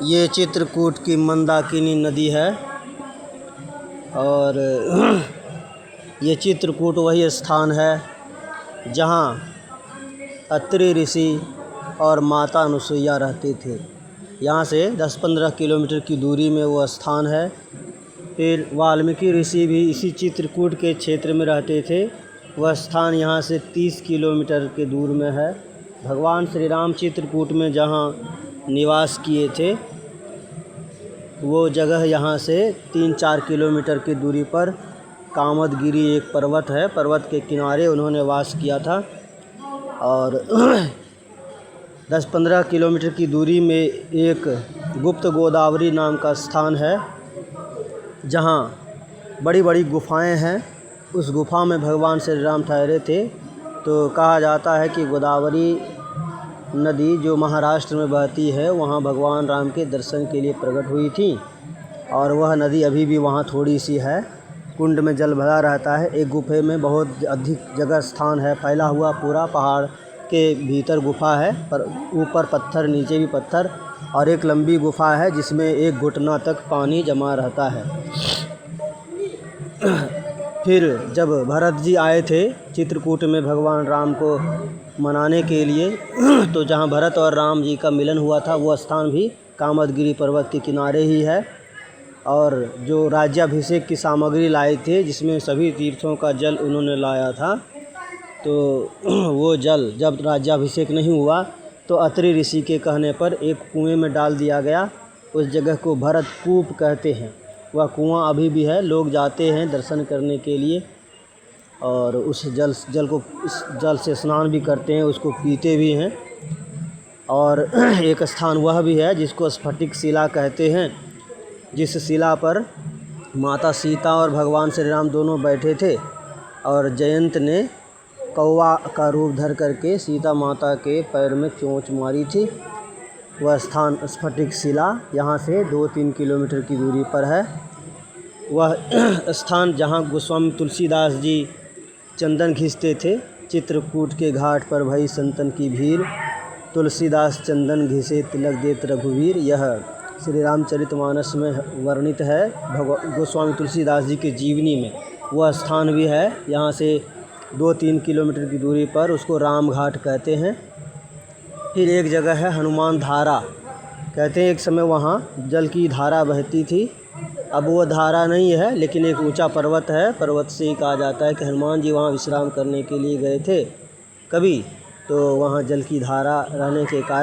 ये चित्रकूट की मंदाकिनी नदी है और ये चित्रकूट वही स्थान है जहाँ अत्रि ऋषि और माता अनुसुईया रहते थे। यहाँ से 10-15 किलोमीटर की दूरी में वो स्थान है। फिर वाल्मीकि ऋषि भी इसी चित्रकूट के क्षेत्र में रहते थे। वह स्थान यहाँ से 30 किलोमीटर के दूर में है। भगवान श्री राम चित्रकूट में जहाँ निवास किए थे वो जगह यहाँ से 3-4 किलोमीटर की दूरी पर कामदगिरी एक पर्वत है। पर्वत के किनारे उन्होंने वास किया था और 10-15 किलोमीटर की दूरी में एक गुप्त गोदावरी नाम का स्थान है जहाँ बड़ी बड़ी गुफाएं हैं। उस गुफा में भगवान श्री राम ठहरे थे। तो कहा जाता है कि गोदावरी नदी जो महाराष्ट्र में बहती है वहाँ भगवान राम के दर्शन के लिए प्रकट हुई थी और वह नदी अभी भी वहाँ थोड़ी सी है। कुंड में जल भरा रहता है। एक गुफे में बहुत अधिक जगह स्थान है, फैला हुआ पूरा पहाड़ के भीतर गुफा है, पर ऊपर पत्थर नीचे भी पत्थर, और एक लंबी गुफा है जिसमें एक घुटना तक पानी जमा रहता है। फिर जब भरत जी आए थे चित्रकूट में भगवान राम को मनाने के लिए तो जहाँ भरत और राम जी का मिलन हुआ था वो स्थान भी कामदगिरी पर्वत के किनारे ही है। और जो राज्याभिषेक की सामग्री लाए थे जिसमें सभी तीर्थों का जल उन्होंने लाया था, तो वो जल जब राज्याभिषेक नहीं हुआ तो अत्रि ऋषि के कहने पर एक कुएं में डाल दिया गया। उस जगह को भरत कूप कहते हैं। वह कुआं अभी भी है, लोग जाते हैं दर्शन करने के लिए और उस जल से स्नान भी करते हैं, उसको पीते भी हैं। और एक स्थान वह भी है जिसको स्फटिक शिला कहते हैं, जिस शिला पर माता सीता और भगवान श्री राम दोनों बैठे थे और जयंत ने कौवा का रूप धर करके सीता माता के पैर में चोंच मारी थी। वह स्थान स्फटिक शिला यहाँ से 2-3 किलोमीटर की दूरी पर है। वह स्थान जहाँ गोस्वामी तुलसीदास जी चंदन घिसते थे। चित्रकूट के घाट पर भई संतन की भीड़, तुलसीदास चंदन घिसे तिलक देत रघुवीर, यह श्री रामचरितमानस में वर्णित है गोस्वामी तुलसीदास जी के जीवनी में। वह स्थान भी है यहाँ से 2-3 किलोमीटर की दूरी पर, उसको राम घाट कहते हैं। फिर एक जगह है हनुमान धारा, कहते हैं एक समय वहाँ जल की धारा बहती थी। अब वो धारा नहीं है लेकिन एक ऊंचा पर्वत है। पर्वत से ही कहा जाता है कि हनुमान जी वहाँ विश्राम करने के लिए गए थे कभी, तो वहाँ जल की धारा रहने के कारण